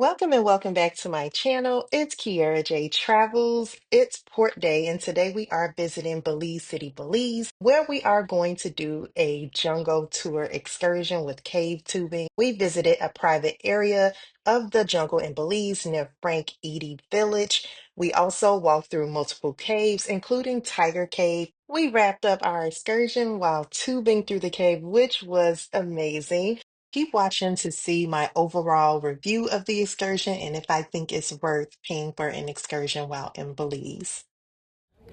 Welcome and welcome back to my channel. It's KeairaJay Travels. It's port day, and today we are visiting Belize City, Belize, where we are going to do a jungle tour excursion with cave tubing. We visited a private area of the jungle in Belize near Frank Edie Village. We also walked through multiple caves, including Tiger Cave. We wrapped up our excursion while tubing through the cave, which was amazing. Keep watching to see my overall review of the excursion and if I think it's worth paying for an excursion while in Belize.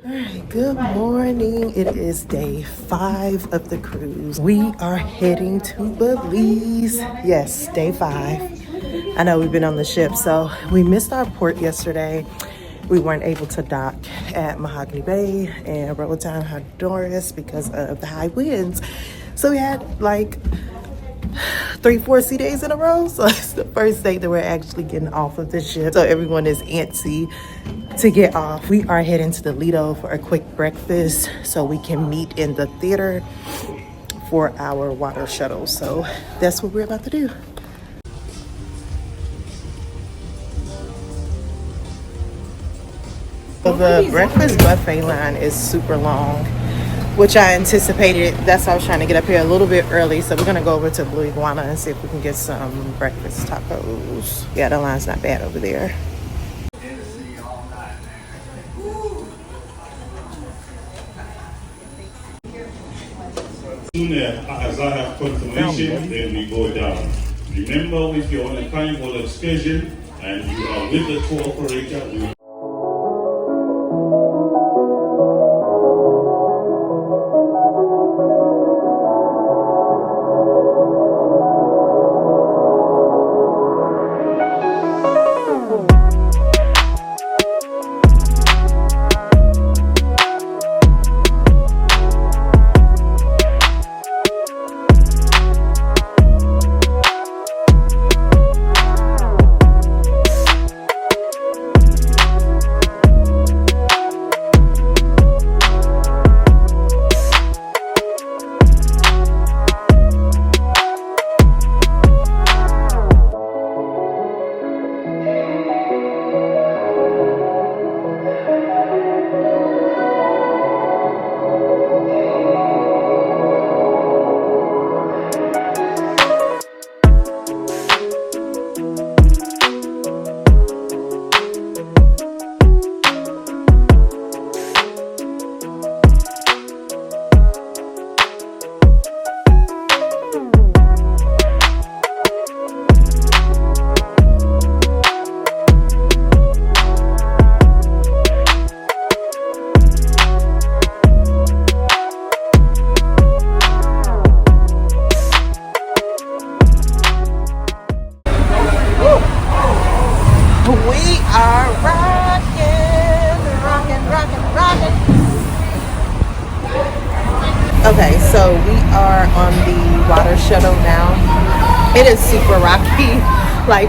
All right, good morning. It is day 5 of the cruise. We are heading to Belize. Yes, day 5. I know we've been on the ship, so we missed our port yesterday. We weren't able to dock at Mahogany Bay and Roatan, Honduras because of the high winds. So we had like 3 4 sea days in a row, so it's the first day that we're actually getting off of the ship, so everyone is antsy to get off. We are heading to the Lido for a quick breakfast so we can meet in the theater for our water shuttle. So that's what we're about to do. So the breakfast buffet line is super long, which I anticipated. That's why I was trying to get up here a little bit early. So we're gonna go over to Blue Iguana and see if we can get some breakfast tacos. Yeah, the line's not bad over there. Soon as I have confirmation, then we go down. Remember, if you're on a carnival excursion and you are with the tour operator, we are rocking. Okay, so we are on the water shuttle now. It is super rocky. Like,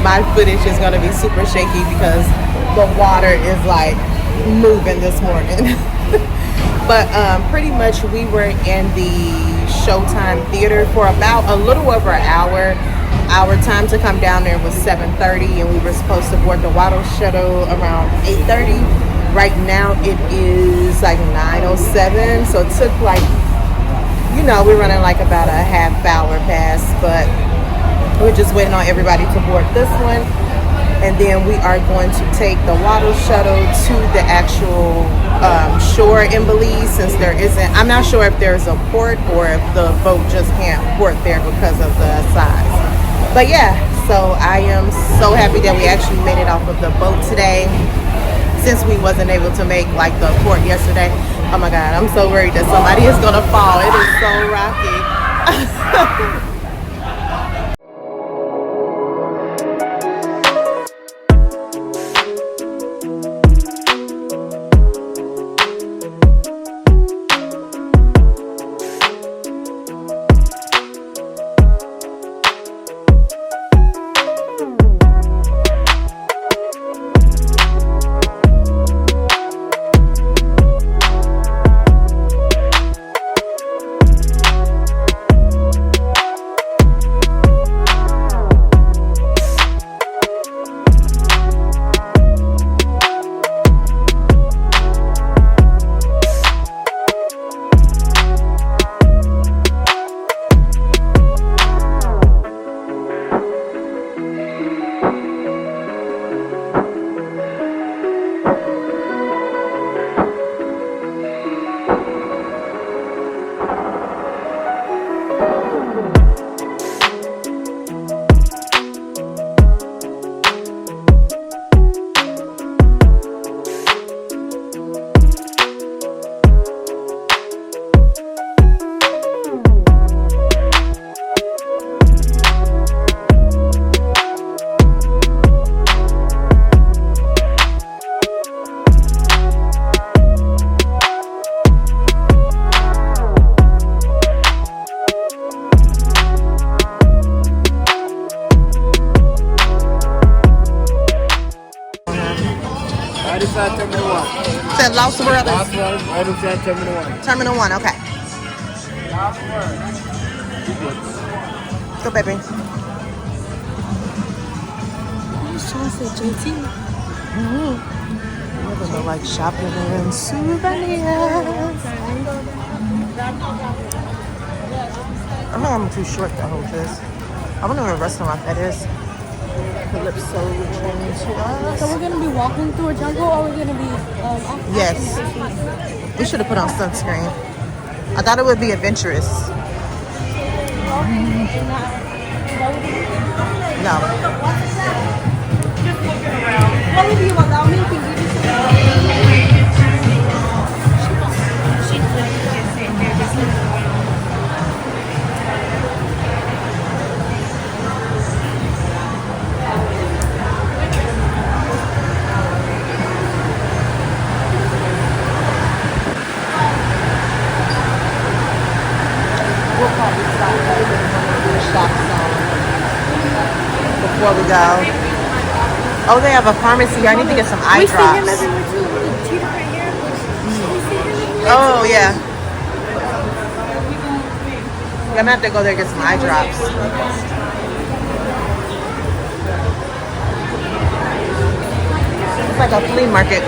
my footage is gonna be super shaky because the water is like moving this morning. But pretty much we were in the Showtime Theater for about a little over an hour. Our time to come down there was 7:30, and we were supposed to board the water shuttle around 8:30. Right now it is like 9:07, so it took like, we're running like about a half hour past, but we're just waiting on everybody to board this one. And then we are going to take the water shuttle to the actual shore in Belize, since I'm not sure if there's a port or if the boat just can't port there because of the size. But yeah, so I am so happy that we actually made it off of the boat today, since we wasn't able to make like the port yesterday. Oh my God, I'm so worried that somebody is gonna fall. It is so rocky. Said Los Brothers. Last one, item at Terminal 1. Terminal 1, okay. Go, baby. Never know, like shopping and souvenirs. I think I'm too short to hold this. I wonder what restaurant that is. Calypso returning to us. So we're gonna be walking through a jungle, or we're gonna be Yes. We should have put on sunscreen. I thought it would be adventurous. No. What if you allow me to give you We'll probably stop at the shop zone before we go. Oh, they have a pharmacy. I need to get some eye we see him drops. everywhere too. Look, Cheetah right here. We see him everywhere. Oh, yeah. I'm gonna have to go there and get some eye drops. It's like a flea market.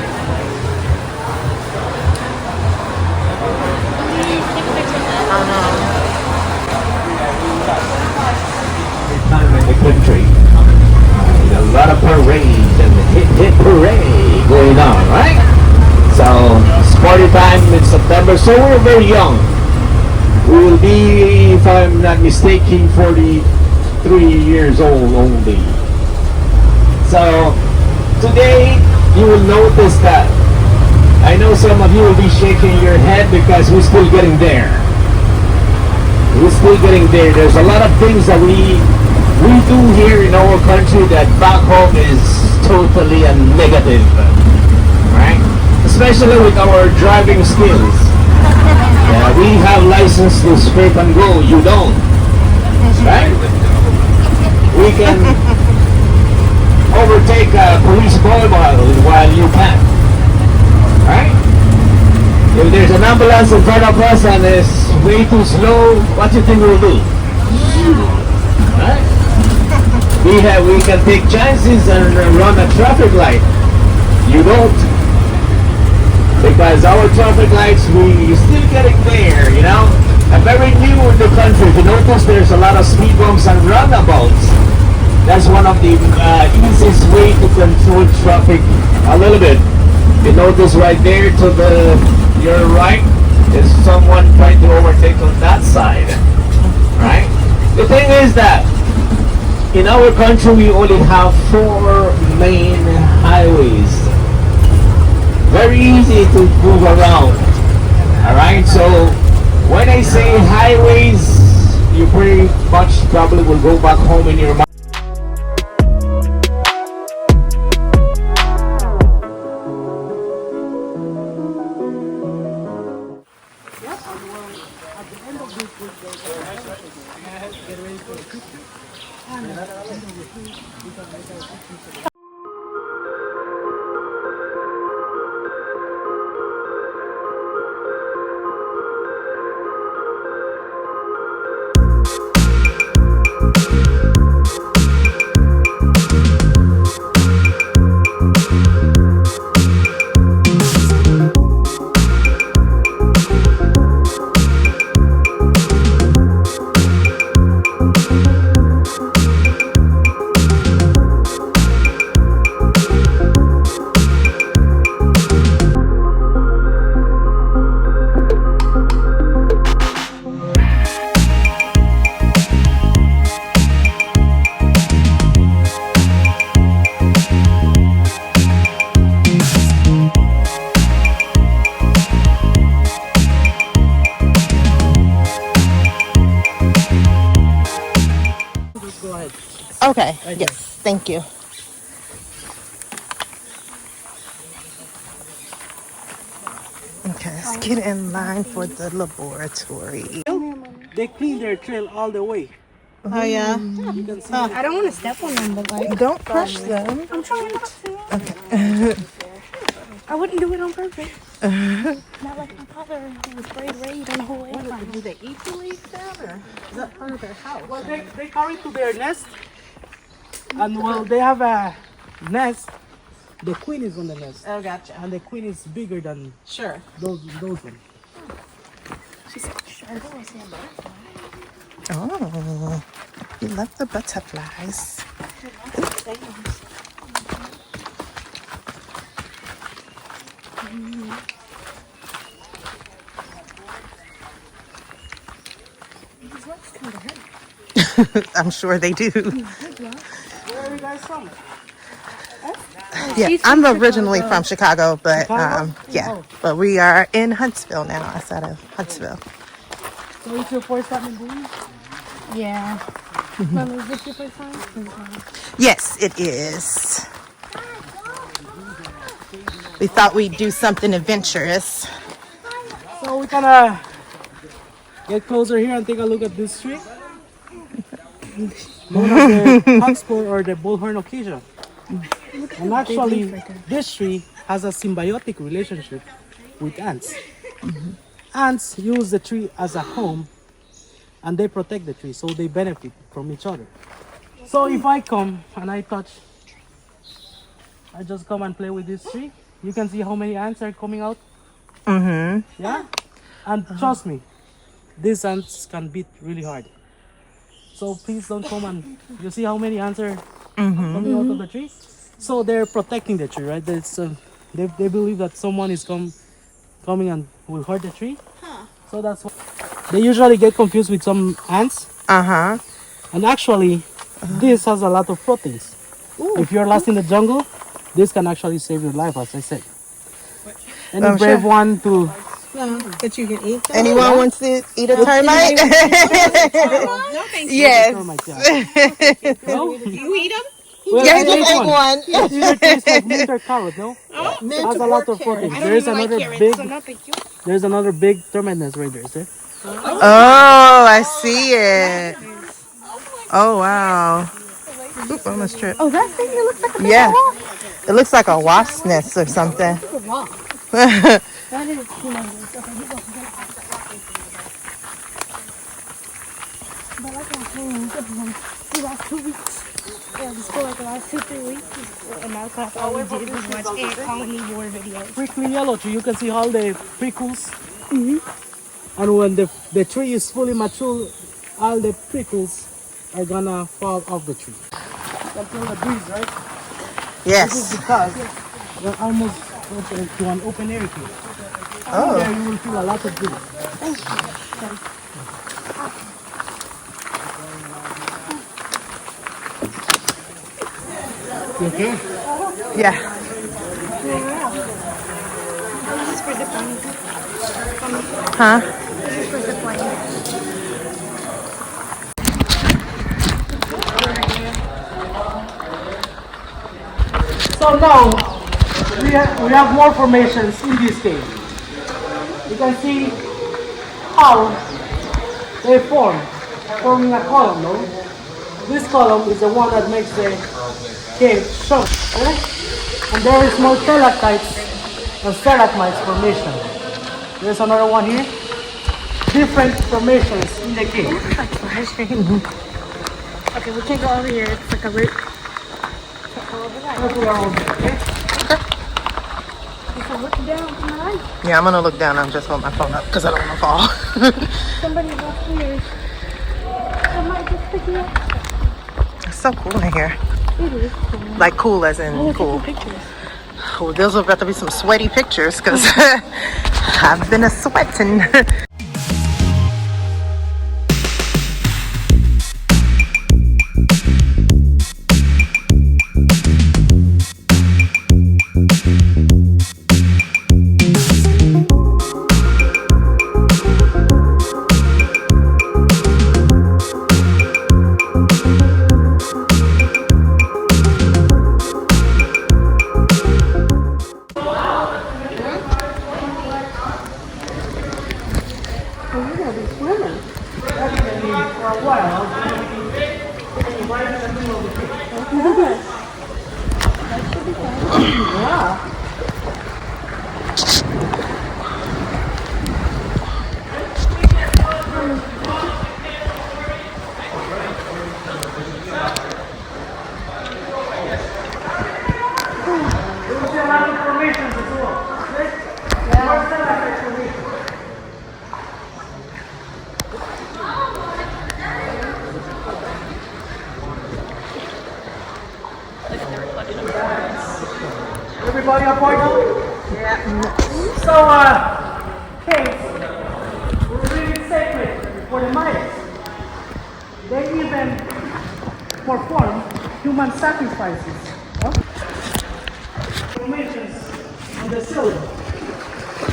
Time in the country. A lot of parades and hit parade going on, right? So it's party time in September, so we're very young. We will be, if I'm not mistaken, 43 years old only. So today you will notice that I know some of you will be shaking your head because we're still getting there. We're still getting there. There's a lot of things that we do here in our country that back home is totally a negative, right? Especially with our driving skills. Yeah, we have license to scrape and go. You don't, right? We can overtake a police mobile while you can't, right? If there's an ambulance in front of us and it's way too slow, what do you think we'll do? Right? We can take chances and run a traffic light. You don't. Because our traffic lights, we still getting there, you know? I'm very new in the country. If you notice, there's a lot of speed bumps and roundabouts. That's one of the easiest way to control traffic a little bit. You notice right there to your right, there's someone trying to overtake on that side, right? The thing is that in our country, we only have 4 main highways. Very easy to move around. Alright, so when I say highways, you pretty much probably will go back home in your mind. Okay. Yes. Thank you. Okay, let's get in line for the laboratory. They clean their trail all the way. Oh, yeah? You can see I don't want to step on them, but like Don't crush them. I'm trying not to. I wouldn't do it on purpose. Not like my father who was sprayed raid on the whole way. Do they eat the leaves then, or is that part of their house? Well, they carry to their nest, and well, they have a nest. The queen is on the nest, Oh, gotcha. and the queen is bigger than Sure. those ones. She's so sure. I don't want to see a butterfly. Oh, you love the butterflies. These rocks kind of hurt. I'm sure they do. Where are you guys from? Yeah, She's I'm from originally Chicago. from Chicago, but Chicago? yeah, but we are in Huntsville now, outside of Huntsville. So it's your first time in Belize? Yeah. Mom, is this your first time? Yes, it is. We thought we'd do something adventurous. So we kind of get closer here and take a look at this tree. Known as the hotspur or the bullhorn acacia. And actually, this tree has a symbiotic relationship with ants. Ants use the tree as a home and they protect the tree, so they benefit from each other. So if I come and I just come and play with this tree, you can see how many ants are coming out. Yeah? And trust me, these ants can beat really hard. So please don't come and you see how many ants are coming out of the tree. So they're protecting the tree, right? They believe that someone is coming and will hurt the tree. So that's why they usually get confused with some ants. And actually, this has a lot of proteins. If you're lost in the jungle, this can actually save your life, as I said. Any brave one to That you can eat them? Anyone wants to eat a termite? No, thank you. Yes. termite, yeah. No? You eat them? Well, Yeah, I he just ate ate one. It either tastes like mint or carrot, no? Mint Has a or lot of carrot. protein. I don't There's even like another carrots, big, so no thank you. there's another big termite nest right there. See? Oh, I see it. Oh, wow. Oop, almost tripped. Oh, that thing? It looks like a big Yeah. rock. It looks like a wasp nest or something. It's a rock. That is humongous. Okay, you go. But like I was saying, the last 2 weeks, just for like the last 2-3 weeks, in my class, all we did was watch ant colony war videos. Prickly yellow tree. You can see all the prickles. And when the tree is fully mature, all the prickles are gonna fall off the tree. You can feel the breeze, right? This is Yes. because we're almost to an open area here. Oh. There you will feel a lot of breeze. You okay? Yeah. This is for ziplining. Huh? This is for ziplining. So now we have more formations in this cave. You can see how they forming a column. No? This column is the one that makes the cave shrunk. Okay? And there is more stalactites and stalagmites formation. There's another one here. Different formations in the cave. Okay, we can't go over here. It's like a root. Careful around there, okay? So look down to my right. Yeah, I'm gonna look down. I'm just holding my phone up because I don't want to fall. Somebody's up here. I might just pick you up. It's so cool in here. It is cool. Like cool as Oh, in cool. taking pictures. Oh, those are about to be some sweaty pictures because I've been a sweating. everybody aboard now? Yeah. So, kids, we're really sacred for the Mayas. They even perform human sacrifices. Formations on the ceiling.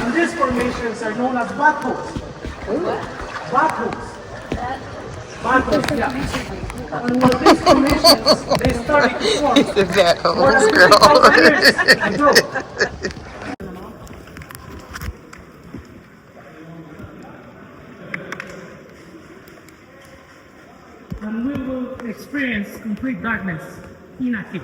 And these formations are known as battles. Battles. Battles, yeah. And what these formations, they started to form He's a bad more host, than girl. 3,000 years ago. And we will experience complete darkness. Inactive.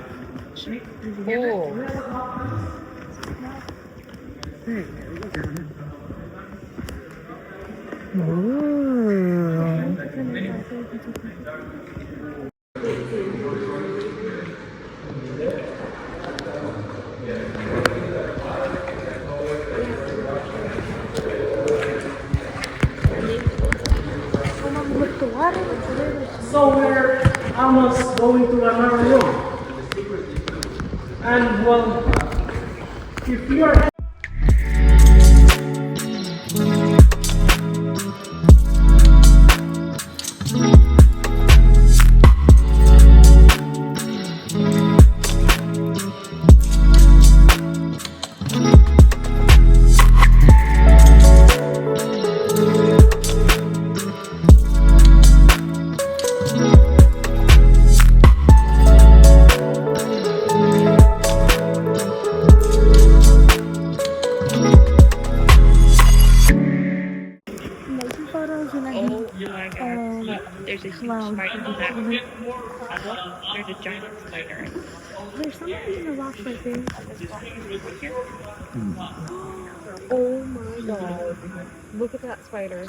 So we're almost going to another room. And well, if you're Making photos and There's a huge spider in that room. There's a giant spider. there's something in the rocks right there. Oh my god. Look at that spider.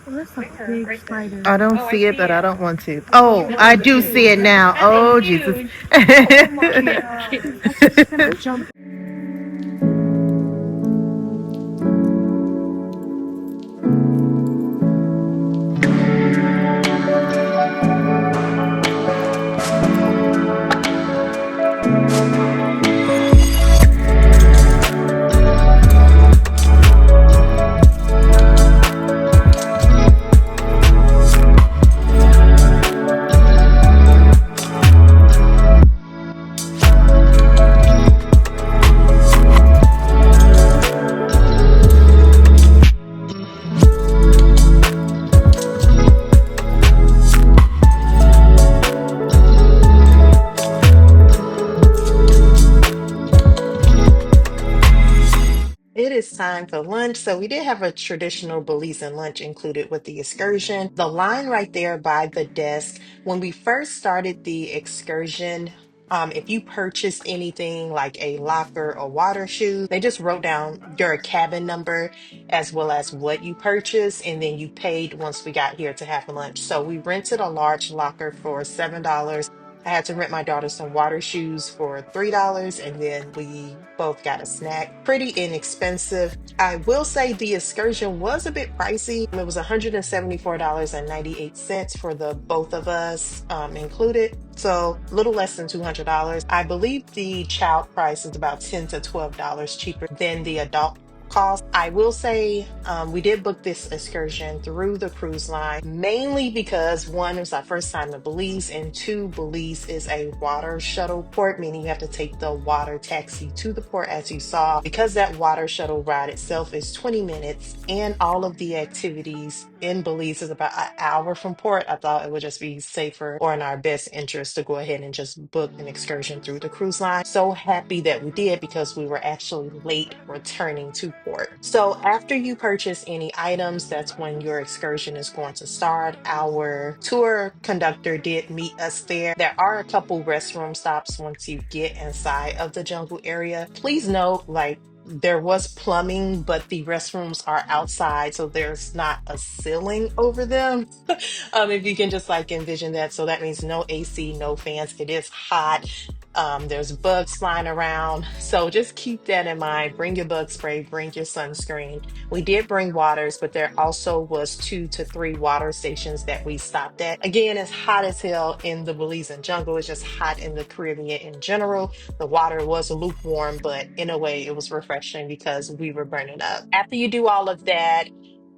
Oh, that's a big spider. I don't see it, but I don't want to. Oh, I do see it now. Oh, Jesus. Oh my god. It's gonna jump. It is time for lunch. So we did have a traditional Belizean lunch included with the excursion. The line right there by the desk, when we first started the excursion, if you purchased anything like a locker or water shoes, they just wrote down your cabin number as well as what you purchased, and then you paid once we got here to have lunch. So we rented a large locker for $7. I had to rent my daughter some water shoes for $3, and then we both got a snack. Pretty inexpensive. I will say the excursion was a bit pricey. It was $174.98 for the both of us included. So a little less than $200. I believe the child price is about $10 to $12 cheaper than the adult cost. I will say we did book this excursion through the cruise line, mainly because one, it was our first time to Belize, and two, Belize is a water shuttle port, meaning you have to take the water taxi to the port as you saw. Because that water shuttle ride itself is 20 minutes and all of the activities in Belize is about an hour from port, I thought it would just be safer or in our best interest to go ahead and just book an excursion through the cruise line. So happy that we did because we were actually late returning to port. So after you purchase any items, that's when your excursion is going to start. Our tour conductor did meet us there. There are a couple restroom stops once you get inside of the jungle area. Please note, like, there was plumbing, but the restrooms are outside, so there's not a ceiling over them. If you can just like envision that. So that means no AC, no fans. It is hot. There's bugs flying around. So just keep that in mind. Bring your bug spray, bring your sunscreen. We did bring waters, but there also was 2 to 3 water stations that we stopped at. Again, it's hot as hell in the Belizean jungle. It's just hot in the Caribbean in general. The water was lukewarm, but in a way it was refreshing because we were burning up. After you do all of that,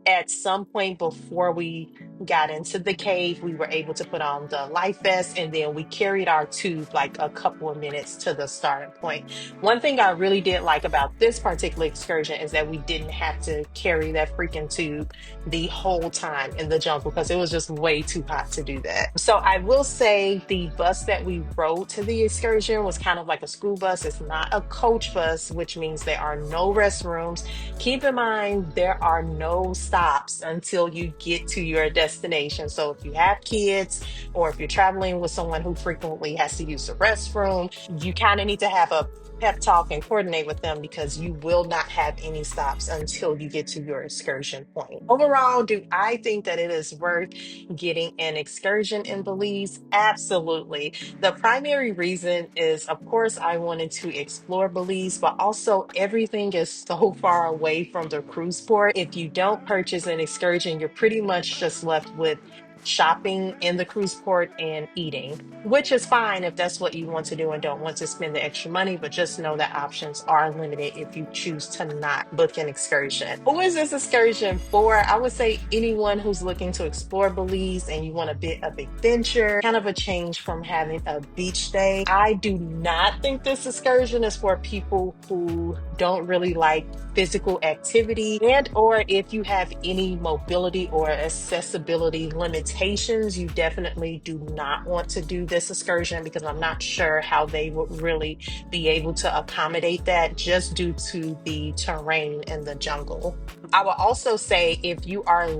at some point before we got into the cave, we were able to put on the life vest and then we carried our tube like a couple of minutes to the starting point. One thing I really did like about this particular excursion is that we didn't have to carry that freaking tube the whole time in the jungle because it was just way too hot to do that. So I will say the bus that we rode to the excursion was kind of like a school bus. It's not a coach bus, which means there are no restrooms. Keep in mind, there are no stops until you get to your destination. So if you have kids or if you're traveling with someone who frequently has to use the restroom, you kind of need to have a pep talk and coordinate with them because you will not have any stops until you get to your excursion point. Overall, do I think that it is worth getting an excursion in Belize? Absolutely. The primary reason is, of course, I wanted to explore Belize, but also everything is so far away from the cruise port. If you don't purchase an excursion, you're pretty much just left with shopping in the cruise port and eating, which is fine if that's what you want to do and don't want to spend the extra money, but just know that options are limited if you choose to not book an excursion. Who is this excursion for? I would say anyone who's looking to explore Belize and you want a bit of adventure, kind of a change from having a beach day. I do not think this excursion is for people who don't really like physical activity, and or if you have any mobility or accessibility limitations, you definitely do not want to do this excursion because I'm not sure how they would really be able to accommodate that just due to the terrain in the jungle. I will also say if you are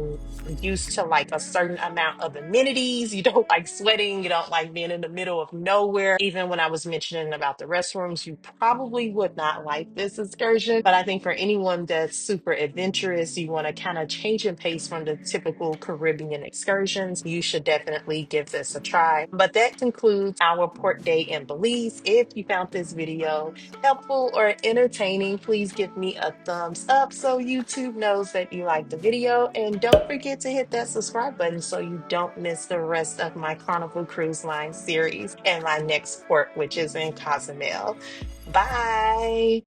used to like a certain amount of amenities, you don't like sweating, you don't like being in the middle of nowhere. Even when I was mentioning about the restrooms, you probably would not like this excursion. But I think for anyone that's super adventurous, you want to kind of change in pace from the typical Caribbean excursions, you should definitely give this a try. But that concludes our port day in Belize. If you found this video helpful or entertaining, please give me a thumbs up so YouTube knows that you liked the video. And don't forget to hit that subscribe button so you don't miss the rest of my Carnival Cruise Line series and my next port, which is in Cozumel. Bye.